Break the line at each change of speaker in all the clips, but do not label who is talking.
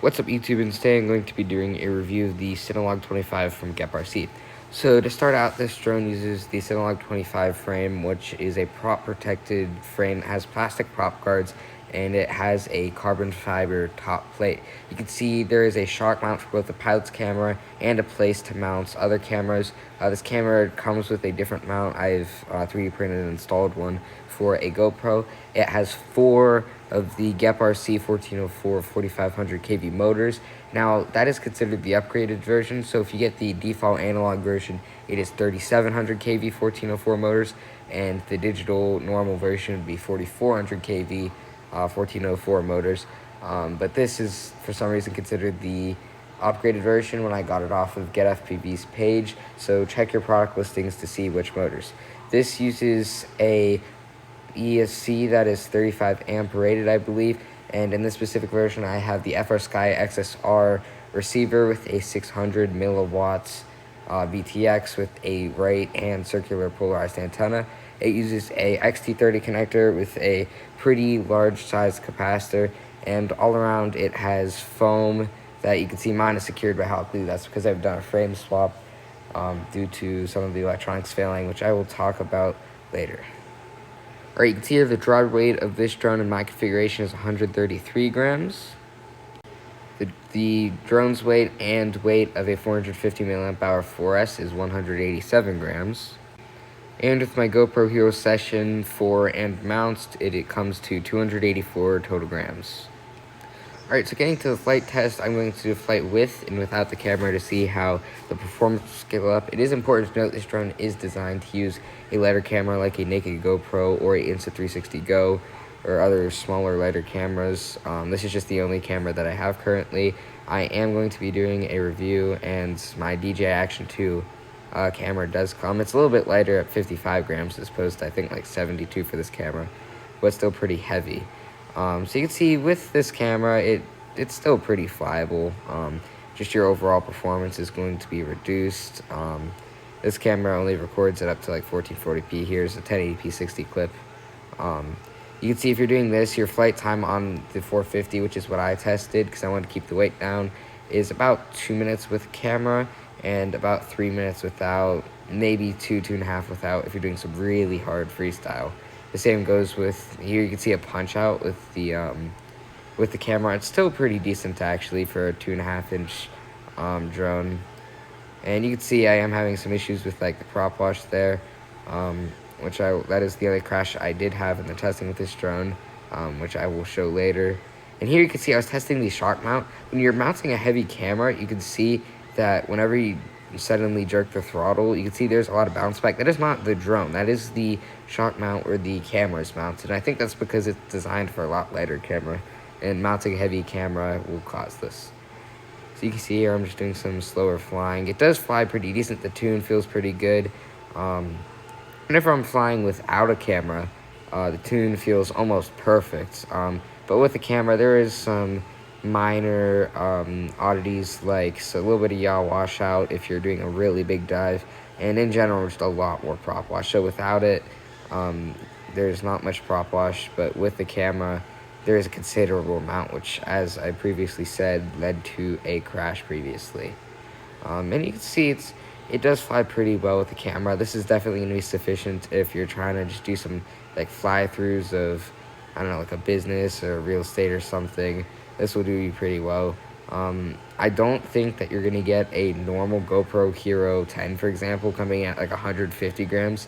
What's up YouTube, and today I'm going to be doing a review of the CInelog 25 from GetRC. So to start out, this drone uses the CInelog 25 frame, which is a prop protected frame that has plastic prop guards, and it has a carbon fiber top plate. You can see there is a shock mount for both the pilot's camera and a place to mount other cameras. This camera comes with a different mount. I've 3D printed and installed one for a GoPro. It has 4 of the GetRC 1404 4500 kV motors. Now, that is considered the upgraded version, so if you get the default analog version, it is 3700 kV 1404 motors, and the digital normal version would be 4400 kV 1404 motors. But this is, for some reason, considered the upgraded version when I got it off of GetFPV's page, so check your product listings to see which motors. This uses a ESC that is 35 amp rated, I believe, and in this specific version I have the FrSky XSR receiver with a 600 milliwatts VTX with a right and circular polarized antenna. It uses a XT30 connector with a pretty large size capacitor, and all around it has foam that you can see mine is secured by hot glue. That's because I've done a frame swap due to some of the electronics failing, which I will talk about later. Alright, you can see here the droid weight of this drone in my configuration is 133 grams. The drone's weight and weight of a 450 mAh 4S is 187 grams. And with my GoPro Hero Session 4 and mounts, it comes to 284 total grams. Alright, so getting to the flight test, I'm going to do a flight with and without the camera to see how the performance will scale up. It is important to note this drone is designed to use a lighter camera like a naked GoPro or a Insta360 Go or other smaller lighter cameras. This is just the only camera that I have currently. I am going to be doing a review, and my DJI Action 2 camera does come. It's a little bit lighter at 55 grams as opposed to I think like 72 for this camera, but still pretty heavy. So you can see with this camera, it's still pretty flyable. Just your overall performance is going to be reduced. This camera only records it up to like 1440p. Here's a 1080p 60 clip. You can see if you're doing this, your flight time on the 450, which is what I tested because I wanted to keep the weight down, is about 2 minutes with camera and about 3 minutes without, maybe 2.5 without if you're doing some really hard freestyle. The same goes with, here you can see a punch out with the camera. It's still pretty decent actually for a 2.5-inch drone. And you can see I am having some issues with like the prop wash there, that is the other crash I did have in the testing with this drone, which I will show later. And here you can see I was testing the shock mount. When you're mounting a heavy camera, you can see that whenever you suddenly jerk the throttle, you can see there's a lot of bounce back. That is not the drone. That is the shock mount where the camera is mounted. And I think that's because it's designed for a lot lighter camera, and mounting a heavy camera will cause this. So you can see here I'm just doing some slower flying. It does fly pretty decent. The tune feels pretty good. Whenever I'm flying without a camera, the tune feels almost perfect. But with the camera, there is some minor oddities, like a little bit of yaw washout if you're doing a really big dive, and in general just a lot more prop wash. So without it, there's not much prop wash, but with the camera there is a considerable amount, which, as I previously said, led to a crash previously. And you can see it does fly pretty well with the camera. This is definitely going to be sufficient if you're trying to just do some like fly-throughs of, I don't know, like a business or real estate or something. This will do you pretty well. I don't think that you're going to get a normal GoPro Hero 10, for example, coming at like 150 grams.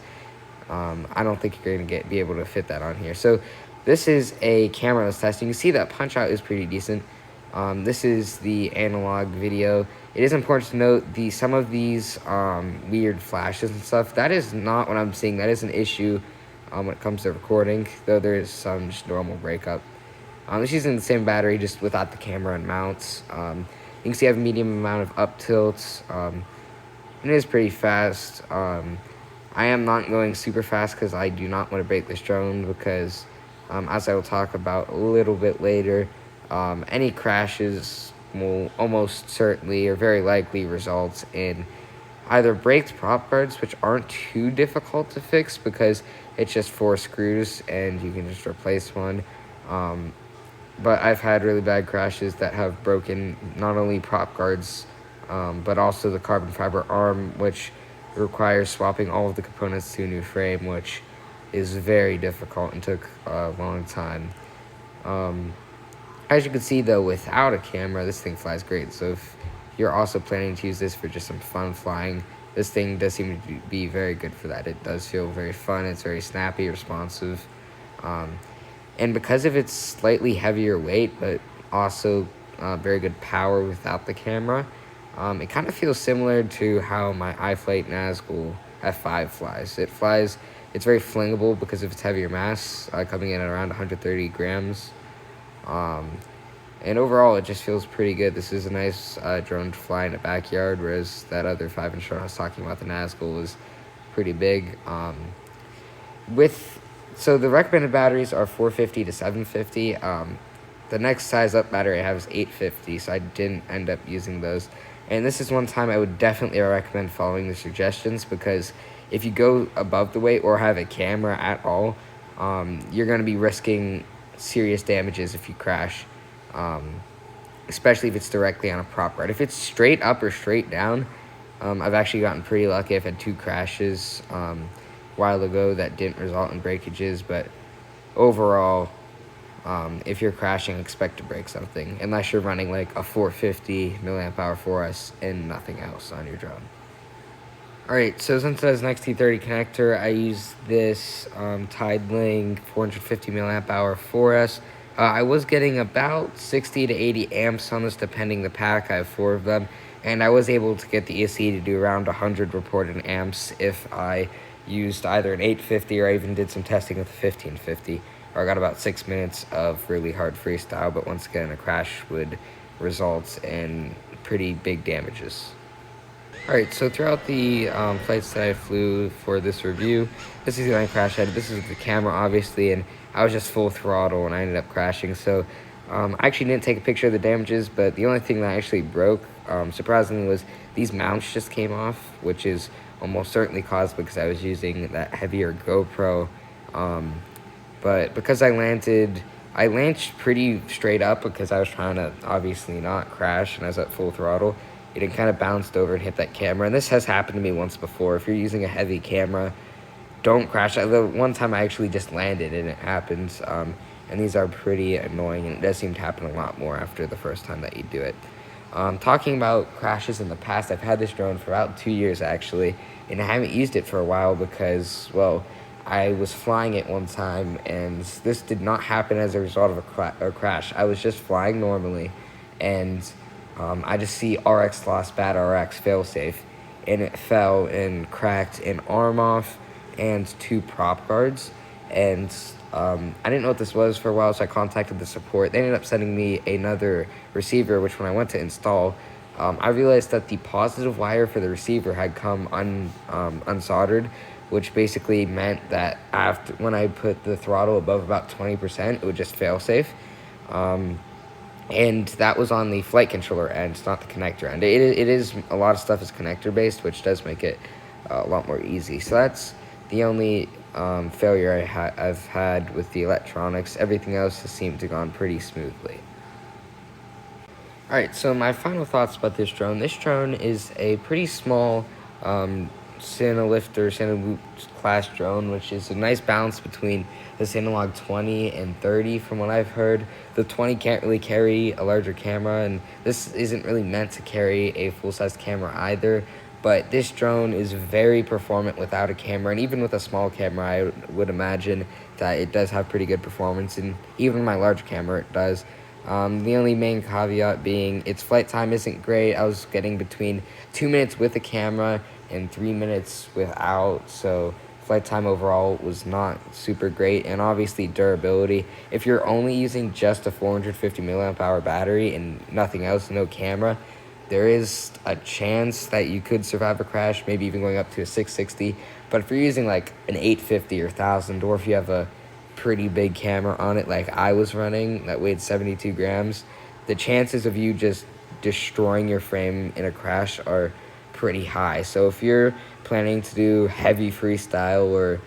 I don't think you're going to be able to fit that on here. So this is a camera I was testing. You can see that punch out is pretty decent. This is the analog video. It is important to note some of these weird flashes and stuff. That is not what I'm seeing. That is an issue when it comes to recording, though there is some just normal breakup. It's using the same battery, just without the camera and mounts. You can see I have a medium amount of up tilts. It is pretty fast. I am not going super fast because I do not want to break this drone, because as I will talk about a little bit later, any crashes will almost certainly or very likely result in either braked prop guards, which aren't too difficult to fix because it's just 4 screws and you can just replace one. but I've had really bad crashes that have broken not only prop guards, but also the carbon fiber arm, which requires swapping all of the components to a new frame, which is very difficult and took a long time. As you can see, though, without a camera, this thing flies great. So if you're also planning to use this for just some fun flying, this thing does seem to be very good for that. It does feel very fun. It's very snappy, responsive. Um, and because of its slightly heavier weight, but also very good power without the camera, it kind of feels similar to how my iFlight Nazgul F5 flies. It's very flingable because of its heavier mass, coming in at around 130 grams. And overall, it just feels pretty good. This is a nice drone to fly in a backyard, whereas that other 5-inch drone I was talking about, the Nazgul, was pretty big. So the recommended batteries are 450 to 750. The next size up battery I have is 850, so I didn't end up using those. And this is one time I would definitely recommend following the suggestions, because if you go above the weight or have a camera at all, you're going to be risking serious damages if you crash, especially if it's directly on a prop guard. If it's straight up or straight down, I've actually gotten pretty lucky. I've had 2 crashes a while ago that didn't result in breakages, but overall, if you're crashing, expect to break something, unless you're running like a 450 milliamp hour 4S and nothing else on your drone. Alright, so since it has an XT30 connector, I use this TideLink 450 milliamp hour 4S. I was getting about 60 to 80 amps on this, depending the pack. I have 4 of them, and I was able to get the AC to do around 100 reported amps if I used either an 850 or I even did some testing with a 1550. Or I got about 6 minutes of really hard freestyle, but once again, a crash would result in pretty big damages. Alright, so throughout the flights that I flew for this review, this is the only crash I had. This is the camera, obviously, and I was just full throttle and I ended up crashing. So I actually didn't take a picture of the damages, but the only thing that actually broke, surprisingly, was these mounts just came off, which is almost certainly caused because I was using that heavier GoPro. But because I landed pretty straight up because I was trying to obviously not crash and I was at full throttle. It kind of bounced over and hit that camera. And this has happened to me once before. If you're using a heavy camera, don't crash. The one time I actually just landed and it happens. And these are pretty annoying, and it does seem to happen a lot more after the first time that you do it. Talking about crashes in the past, I've had this drone for about 2 years actually, and I haven't used it for a while because, well, I was flying it one time, and this did not happen as a result of a crash. I was just flying normally, and I just see RX lost bad RX failsafe, and it fell and cracked an arm off and 2 prop guards. And I didn't know what this was for a while, so I contacted the support. They ended up sending me another receiver, which when I went to install, I realized that the positive wire for the receiver had come unsoldered, which basically meant that when I put the throttle above about 20%, it would just fail safe. And that was on the flight controller end, not the connector end. It is, a lot of stuff is connector based, which does make it a lot more easy. So that's the only failure I've had with the electronics. Everything else has seemed to have gone pretty smoothly. Alright, so my final thoughts about this drone. This drone is a pretty small CInelog or CInelog class drone, which is a nice balance between the CInelog 20 and 30 from what I've heard. The 20 can't really carry a larger camera, and this isn't really meant to carry a full-size camera either, but this drone is very performant without a camera, and even with a small camera I would imagine that it does have pretty good performance, and even my large camera it does. The only main caveat being its flight time isn't great. I was getting between 2 minutes with a camera and 3 minutes without, so flight time overall was not super great. And obviously durability, if you're only using just a 450 milliamp hour battery and nothing else, no camera, there is a chance that you could survive a crash, maybe even going up to a 660. But if you're using like an 850 or 1000, or if you have a pretty big camera on it like I was running that weighed 72 grams, the chances of you just destroying your frame in a crash are pretty high. So if you're planning to do heavy freestyle or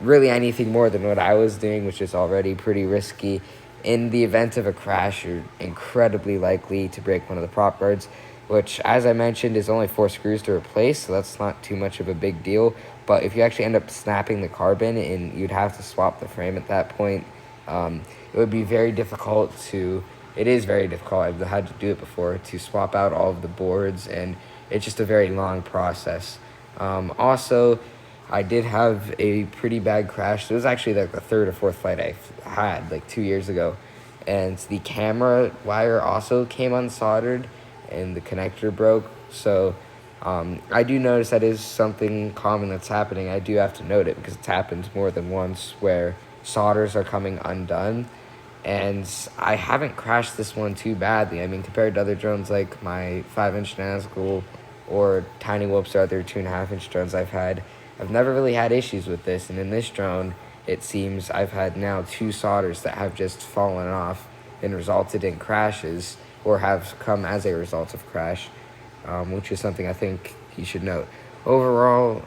really anything more than what I was doing, which is already pretty risky, In the event of a crash, you're incredibly likely to break one of the prop guards, which, as I mentioned, is only 4 screws to replace, so that's not too much of a big deal. But if you actually end up snapping the carbon, and you'd have to swap the frame at that point, it would be very difficult to, it is very difficult, I've had to do it before, to swap out all of the boards, and it's just a very long process. Also, I did have a pretty bad crash. It was actually like the 3rd or 4th flight I had like 2 years ago, and the camera wire also came unsoldered, and the connector broke. So I do notice that is something common that's happening. I do have to note it because it's happened more than once where solders are coming undone. And I haven't crashed this one too badly. I mean, compared to other drones like my 5-inch Nazgul or Tiny Whoops or other 2.5-inch drones I've never really had issues with this. And in this drone, it seems I've had now 2 solders that have just fallen off and resulted in crashes, or have come as a result of crash, which is something I think you should note. Overall,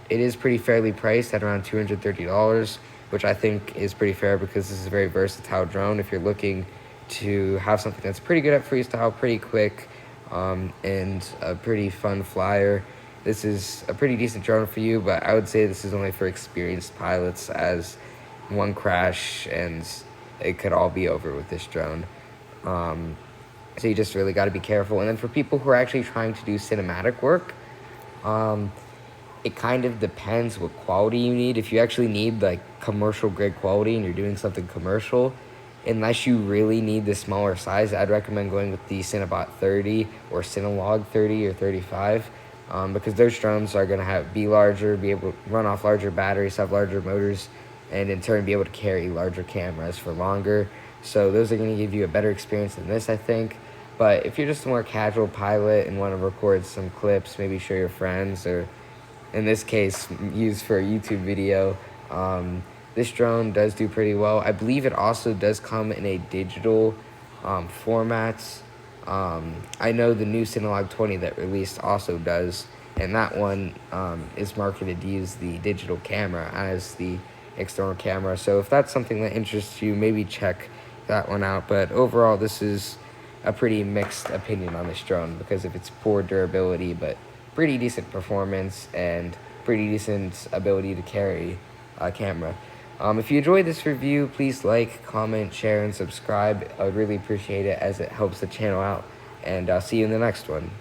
it is pretty fairly priced at around $230, which I think is pretty fair because this is a very versatile drone. If you're looking to have something that's pretty good at freestyle, pretty quick, and a pretty fun flyer, this is a pretty decent drone for you. But I would say this is only for experienced pilots, as one crash and it could all be over with this drone. So you just really got to be careful. And then for people who are actually trying to do cinematic work, it kind of depends what quality you need. If you actually need like commercial grade quality and you're doing something commercial, unless you really need the smaller size, I'd recommend going with the Cinebot 30 or CInelog 30 or 35, because those drones are going to be larger, be able to run off larger batteries, have larger motors, and in turn be able to carry larger cameras for longer. So those are going to give you a better experience than this, I think. But if you're just a more casual pilot and want to record some clips, maybe show your friends, or in this case, use for a YouTube video, this drone does do pretty well. I believe it also does come in a digital format. I know the new CInelog 20 that released also does, and that one is marketed to use the digital camera as the external camera. So if that's something that interests you, maybe check that one out. But overall, this is a pretty mixed opinion on this drone, because of its poor durability but pretty decent performance and pretty decent ability to carry a camera. If you enjoyed this review, please like, comment, share, and subscribe. I would really appreciate it, as it helps the channel out. And I'll see you in the next one.